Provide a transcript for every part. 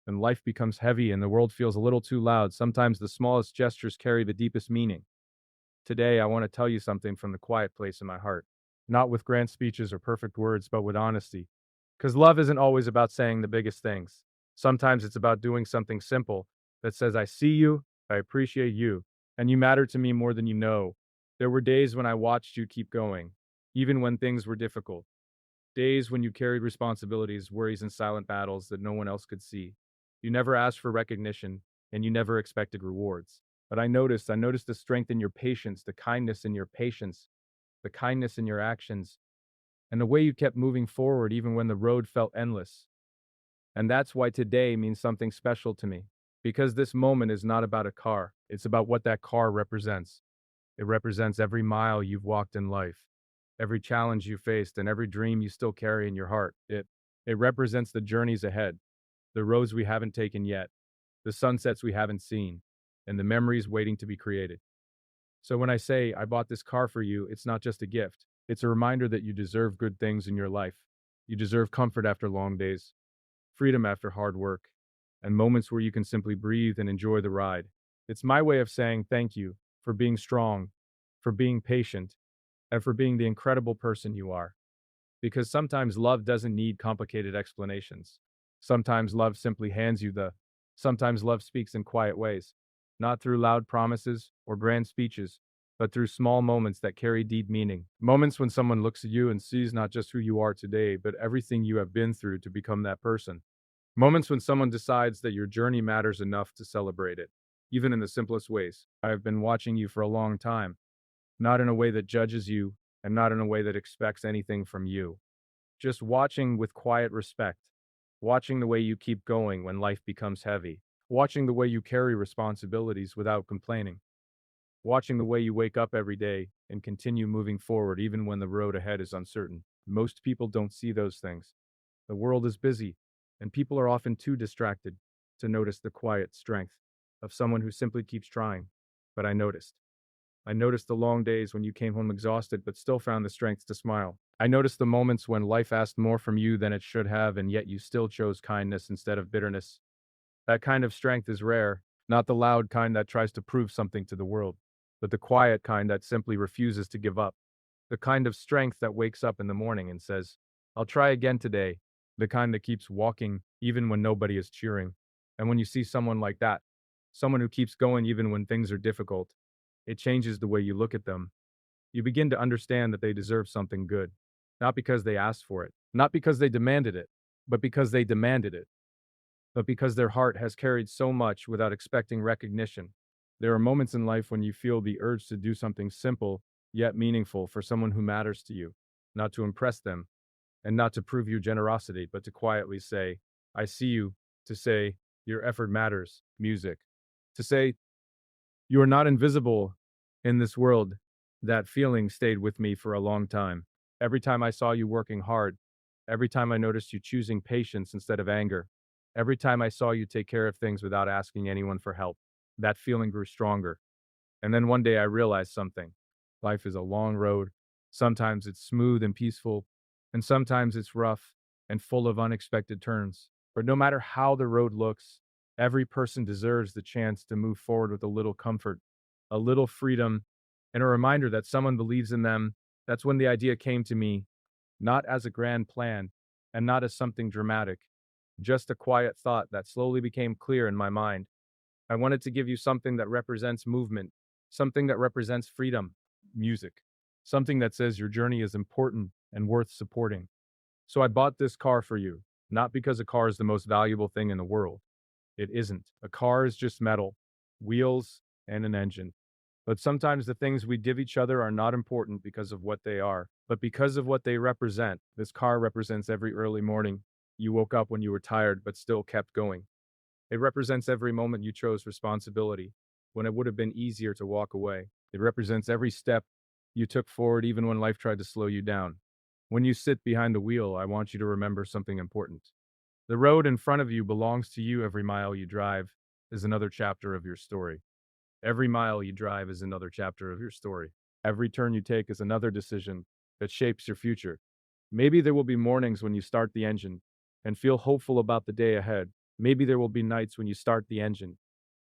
and life becomes heavy and the world feels a little too loud, sometimes the smallest gestures carry the deepest meaning. Today, I want to tell you something from the quiet place in my heart, not with grand speeches or perfect words, but with honesty. Because love isn't always about saying the biggest things. Sometimes it's about doing something simple that says, I see you, I appreciate you, and you matter to me more than you know. There were days when I watched you keep going, even when things were difficult. Days when you carried responsibilities, worries, and silent battles that no one else could see. You never asked for recognition, and you never expected rewards. But I noticed the strength in your patience, the kindness in your patience, the kindness in your actions, and the way you kept moving forward even when the road felt endless. And that's why today means something special to me. Because this moment is not about a car, it's about what that car represents. It represents every mile you've walked in life, every challenge you faced, and every dream you still carry in your heart. It represents the journeys ahead, the roads we haven't taken yet, the sunsets we haven't seen, and the memories waiting to be created. So when I say I bought this car for you, it's not just a gift. It's a reminder that you deserve good things in your life. You deserve comfort after long days, freedom after hard work, and moments where you can simply breathe and enjoy the ride. It's my way of saying thank you for being strong, for being patient, and for being the incredible person you are. Because sometimes love doesn't need complicated explanations. Sometimes love simply hands you the. Sometimes love speaks in quiet ways, not through loud promises or grand speeches, but through small moments that carry deep meaning. Moments when someone looks at you and sees not just who you are today, but everything you have been through to become that person. Moments when someone decides that your journey matters enough to celebrate it, even in the simplest ways. I have been watching you for a long time, not in a way that judges you and not in a way that expects anything from you. Just watching with quiet respect, watching the way you keep going when life becomes heavy, watching the way you carry responsibilities without complaining, watching the way you wake up every day and continue moving forward even when the road ahead is uncertain. Most people don't see those things. The world is busy, and people are often too distracted to notice the quiet strength of someone who simply keeps trying. But I noticed. I noticed the long days when you came home exhausted but still found the strength to smile. I noticed the moments when life asked more from you than it should have, and yet you still chose kindness instead of bitterness. That kind of strength is rare, not the loud kind that tries to prove something to the world, but the quiet kind that simply refuses to give up. The kind of strength that wakes up in the morning and says, I'll try again today. The kind that keeps walking even when nobody is cheering. And when you see someone like that, someone who keeps going even when things are difficult, it changes the way you look at them. You begin to understand that they deserve something good, not because they asked for it, not because they demanded it, but because they demanded it, but because their heart has carried so much without expecting recognition. There are moments in life when you feel the urge to do something simple yet meaningful for someone who matters to you, not to impress them and not to prove your generosity, but to quietly say, I see you, to say, your effort matters, music, to say, you are not invisible in this world. That feeling stayed with me for a long time. Every time I saw you working hard, every time I noticed you choosing patience instead of anger, every time I saw you take care of things without asking anyone for help, that feeling grew stronger. And then one day I realized something. Life is a long road. Sometimes it's smooth and peaceful, and sometimes it's rough and full of unexpected turns. But no matter how the road looks, every person deserves the chance to move forward with a little comfort, a little freedom, and a reminder that someone believes in them. That's when the idea came to me, not as a grand plan and not as something dramatic, just a quiet thought that slowly became clear in my mind. I wanted to give you something that represents movement, something that represents freedom, music, something that says your journey is important and worth supporting. So I bought this car for you, not because a car is the most valuable thing in the world. It isn't. A car is just metal, wheels, and an engine. But sometimes the things we give each other are not important because of what they are, but because of what they represent. This car represents every early morning you woke up when you were tired but still kept going. It represents every moment you chose responsibility when it would have been easier to walk away. It represents every step you took forward even when life tried to slow you down. When you sit behind the wheel, I want you to remember something important. The road in front of you belongs to you. Every mile you drive is another chapter of your story. Every mile you drive is another chapter of your story. Every turn you take is another decision that shapes your future. Maybe there will be mornings when you start the engine and feel hopeful about the day ahead. Maybe there will be nights when you start the engine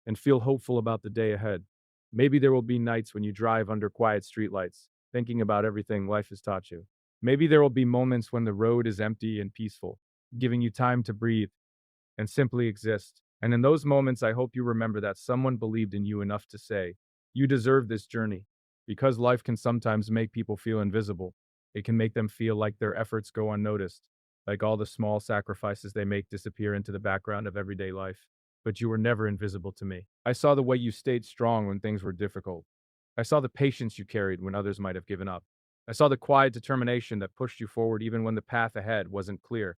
and feel hopeful about the day ahead. Maybe there will be nights when you drive under quiet streetlights, thinking about everything life has taught you. Maybe there will be moments when the road is empty and peaceful, giving you time to breathe and simply exist. And in those moments, I hope you remember that someone believed in you enough to say, you deserve this journey. Because life can sometimes make people feel invisible, it can make them feel like their efforts go unnoticed, like all the small sacrifices they make disappear into the background of everyday life. But you were never invisible to me. I saw the way you stayed strong when things were difficult. I saw the patience you carried when others might have given up. I saw the quiet determination that pushed you forward even when the path ahead wasn't clear.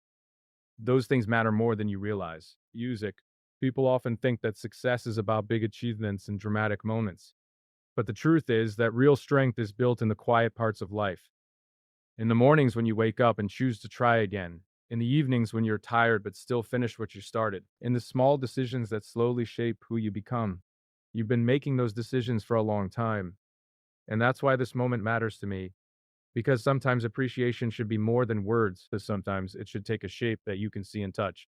Those things matter more than you realize. Music. People often think that success is about big achievements and dramatic moments. But the truth is that real strength is built in the quiet parts of life. In the mornings when you wake up and choose to try again. In the evenings when you're tired but still finish what you started. In the small decisions that slowly shape who you become. You've been making those decisions for a long time. And that's why this moment matters to me. Because sometimes appreciation should be more than words, but sometimes it should take a shape that you can see and touch.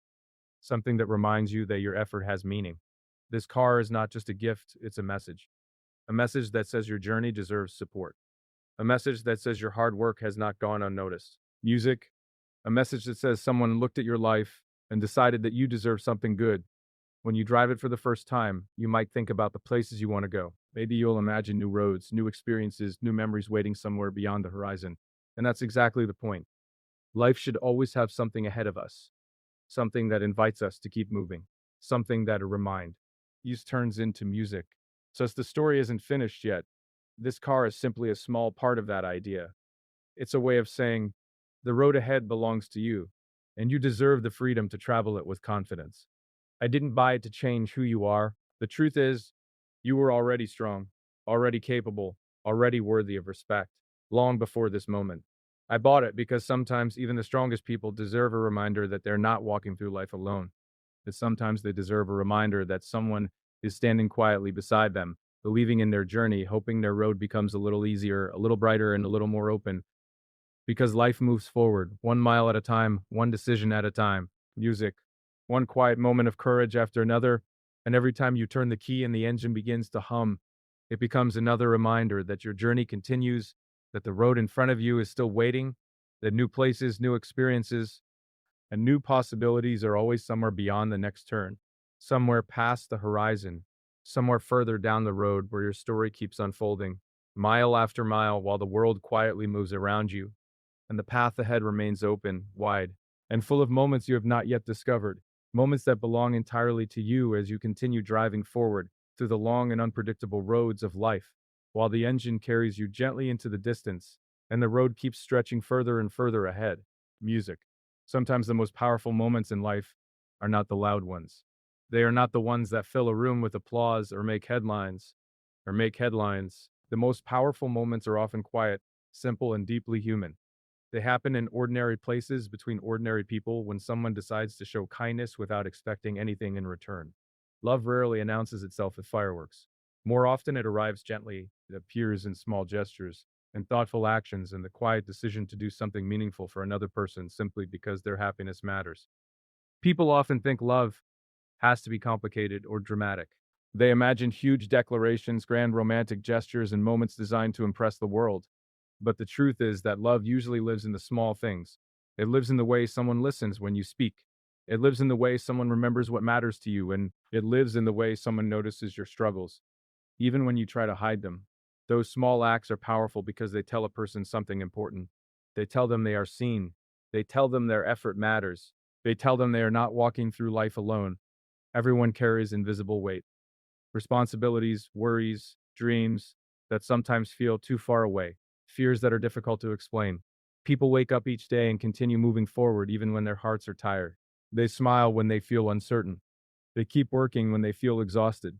Something that reminds you that your effort has meaning. This car is not just a gift, it's a message. A message that says your journey deserves support. A message that says your hard work has not gone unnoticed. Music, a message that says someone looked at your life and decided that you deserve something good. When you drive it for the first time, you might think about the places you want to go. Maybe you'll imagine new roads, new experiences, new memories waiting somewhere beyond the horizon. And that's exactly the point. Life should always have something ahead of us, something that invites us to keep moving, something that a remind. Use turns into music. So as the story isn't finished yet, this car is simply a small part of that idea. It's a way of saying, the road ahead belongs to you, and you deserve the freedom to travel it with confidence. I didn't buy it to change who you are. The truth is, you were already strong, already capable, already worthy of respect, long before this moment. I bought it because sometimes even the strongest people deserve a reminder that they're not walking through life alone. That sometimes they deserve a reminder that someone is standing quietly beside them, believing in their journey, hoping their road becomes a little easier, a little brighter, and a little more open. Because life moves forward, 1 mile at a time, one decision at a time. Music, one quiet moment of courage after another, and every time you turn the key and the engine begins to hum, it becomes another reminder that your journey continues, that the road in front of you is still waiting, that new places, new experiences, and new possibilities are always somewhere beyond the next turn, somewhere past the horizon, somewhere further down the road where your story keeps unfolding, mile after mile, while the world quietly moves around you and the path ahead remains open, wide, and full of moments you have not yet discovered, moments that belong entirely to you as you continue driving forward through the long and unpredictable roads of life, while the engine carries you gently into the distance, and the road keeps stretching further and further ahead. Music. Sometimes the most powerful moments in life are not the loud ones. They are not the ones that fill a room with applause or make headlines. The most powerful moments are often quiet, simple, and deeply human. They happen in ordinary places between ordinary people when someone decides to show kindness without expecting anything in return. Love rarely announces itself with fireworks. More often, it arrives gently, it appears in small gestures, and thoughtful actions, and the quiet decision to do something meaningful for another person simply because their happiness matters. People often think love has to be complicated or dramatic. They imagine huge declarations, grand romantic gestures, and moments designed to impress the world. But the truth is that love usually lives in the small things. It lives in the way someone listens when you speak. It lives in the way someone remembers what matters to you, and it lives in the way someone notices your struggles, even when you try to hide them. Those small acts are powerful because they tell a person something important. They tell them they are seen. They tell them their effort matters. They tell them they are not walking through life alone. Everyone carries invisible weight, responsibilities, worries, dreams that sometimes feel too far away, fears that are difficult to explain. People wake up each day and continue moving forward even when their hearts are tired. They smile when they feel uncertain. They keep working when they feel exhausted.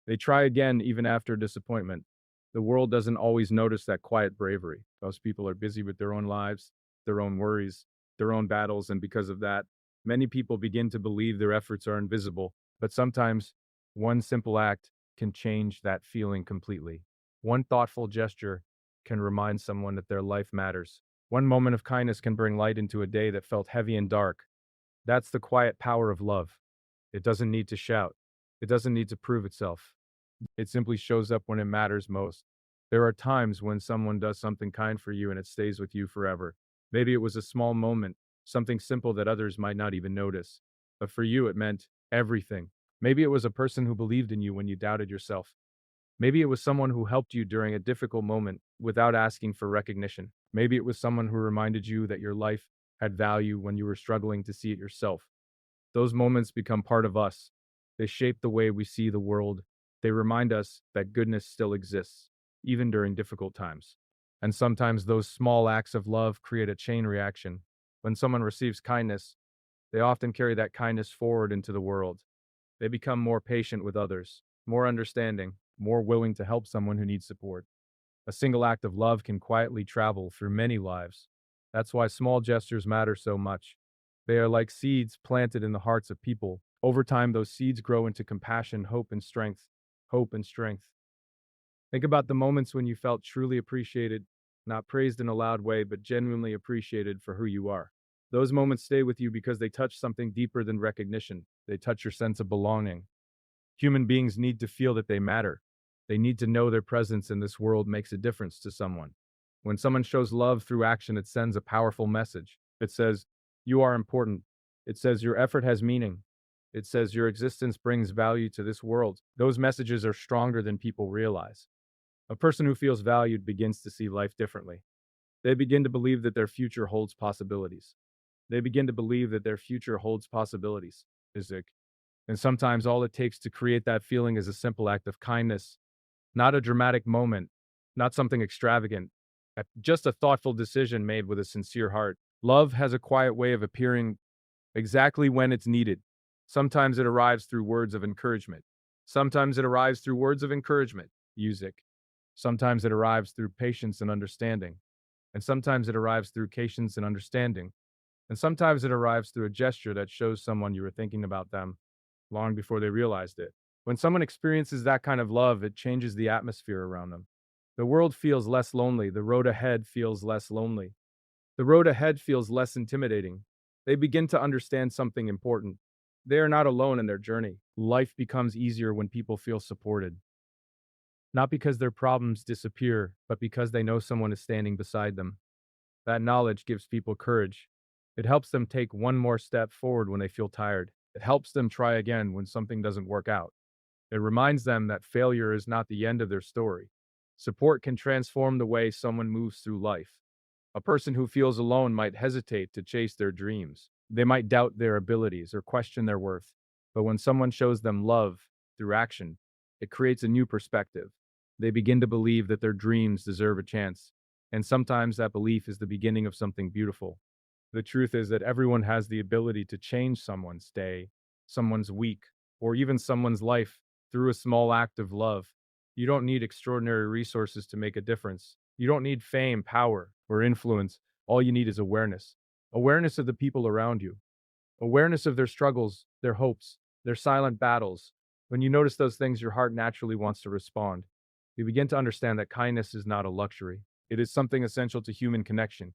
They try again even after disappointment. The world doesn't always notice that quiet bravery. Most people are busy with their own lives, their own worries, their own battles, and because of that, many people begin to believe their efforts are invisible. But sometimes, one simple act can change that feeling completely. One thoughtful gesture can remind someone that their life matters. One moment of kindness can bring light into a day that felt heavy and dark. That's the quiet power of love. It doesn't need to shout. It doesn't need to prove itself. It simply shows up when it matters most. There are times when someone does something kind for you and it stays with you forever. Maybe it was a small moment, something simple that others might not even notice. But for you, it meant everything. Maybe it was a person who believed in you when you doubted yourself. Maybe it was someone who helped you during a difficult moment without asking for recognition. Maybe it was someone who reminded you that your life had value when you were struggling to see it yourself. Those moments become part of us. They shape the way we see the world. They remind us that goodness still exists, even during difficult times. And sometimes those small acts of love create a chain reaction. When someone receives kindness, they often carry that kindness forward into the world. They become more patient with others, more understanding, more willing to help someone who needs support. A single act of love can quietly travel through many lives. That's why small gestures matter so much. They are like seeds planted in the hearts of people. Over time, those seeds grow into compassion, hope, and strength. Hope and strength. Think about the moments when you felt truly appreciated, not praised in a loud way, but genuinely appreciated for who you are. Those moments stay with you because they touch something deeper than recognition. They touch your sense of belonging. Human beings need to feel that they matter. They need to know their presence in this world makes a difference to someone. When someone shows love through action, it sends a powerful message. It says, you are important. It says your effort has meaning. It says your existence brings value to this world. Those messages are stronger than people realize. A person who feels valued begins to see life differently. They begin to believe that their future holds possibilities. They begin to believe that their future holds possibilities. Isaac. And sometimes all it takes to create that feeling is a simple act of kindness, not a dramatic moment, not something extravagant, just a thoughtful decision made with a sincere heart. Love has a quiet way of appearing exactly when it's needed. Sometimes it arrives through words of encouragement. Sometimes it arrives through words of encouragement, music. Sometimes it arrives through patience and understanding. And sometimes it arrives through patience and understanding. And sometimes it arrives through a gesture that shows someone you were thinking about them long before they realized it. When someone experiences that kind of love, it changes the atmosphere around them. The world feels less lonely. The road ahead feels less lonely. The road ahead feels less intimidating. They begin to understand something important. They are not alone in their journey. Life becomes easier when people feel supported. Not because their problems disappear, but because they know someone is standing beside them. That knowledge gives people courage. It helps them take one more step forward when they feel tired. It helps them try again when something doesn't work out. It reminds them that failure is not the end of their story. Support can transform the way someone moves through life. A person who feels alone might hesitate to chase their dreams. They might doubt their abilities or question their worth. But when someone shows them love through action, it creates a new perspective. They begin to believe that their dreams deserve a chance. And sometimes that belief is the beginning of something beautiful. The truth is that everyone has the ability to change someone's day, someone's week, or even someone's life through a small act of love. You don't need extraordinary resources to make a difference. You don't need fame, power, or influence. All you need is awareness. Awareness of the people around you. Awareness of their struggles, their hopes, their silent battles. When you notice those things, your heart naturally wants to respond. You begin to understand that kindness is not a luxury. It is something essential to human connection.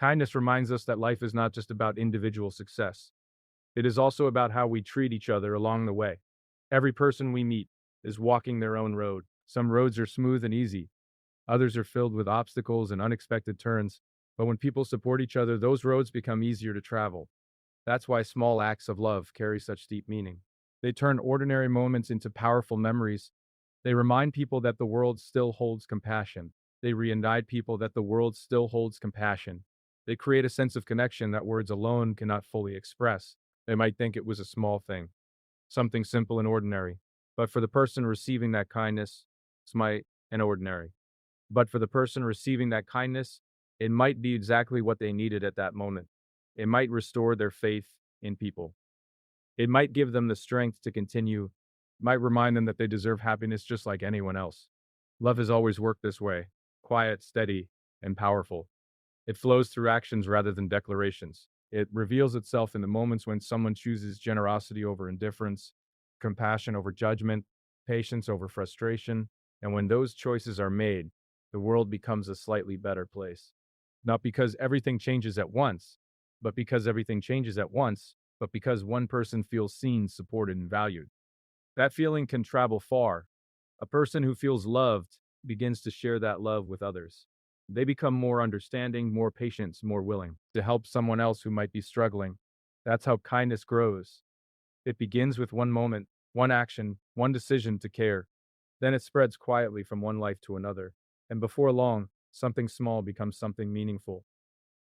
Kindness reminds us that life is not just about individual success. It is also about how we treat each other along the way. Every person we meet is walking their own road. Some roads are smooth and easy. Others are filled with obstacles and unexpected turns. But when people support each other, those roads become easier to travel. That's why small acts of love carry such deep meaning. They turn ordinary moments into powerful memories. They remind people that the world still holds compassion. They reunite people that the world still holds compassion. They create a sense of connection that words alone cannot fully express. They might think it was a small thing, something simple and ordinary. But for the person receiving that kindness, it's might and ordinary. But for the person receiving that kindness, it might be exactly what they needed at that moment. It might restore their faith in people. It might give them the strength to continue. It might remind them that they deserve happiness just like anyone else. Love has always worked this way, quiet, steady, and powerful. It flows through actions rather than declarations. It reveals itself in the moments when someone chooses generosity over indifference, compassion over judgment, patience over frustration, and when those choices are made, the world becomes a slightly better place. Not because everything changes at once, but because everything changes at once but because one person feels seen, supported, and valued. That feeling can travel far. A person who feels loved begins to share that love with others. They become more understanding, more patient, more willing to help someone else who might be struggling. That's how kindness grows. It begins with one moment, one action, one decision to care. Then it spreads quietly from one life to another. And before long, something small becomes something meaningful.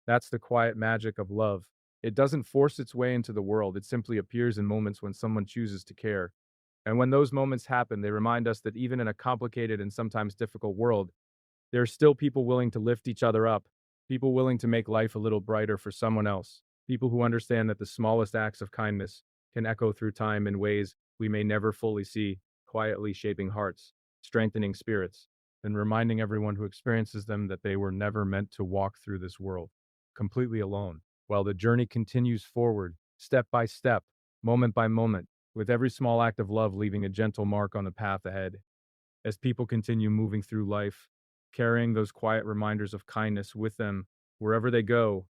That's the quiet magic of love. It doesn't force its way into the world, it simply appears in moments when someone chooses to care. And when those moments happen, they remind us that even in a complicated and sometimes difficult world, there are still people willing to lift each other up, people willing to make life a little brighter for someone else, people who understand that the smallest acts of kindness can echo through time in ways we may never fully see, quietly shaping hearts, strengthening spirits, and reminding everyone who experiences them that they were never meant to walk through this world completely alone. While the journey continues forward, step by step, moment by moment, with every small act of love leaving a gentle mark on the path ahead. As people continue moving through life, carrying those quiet reminders of kindness with them wherever they go,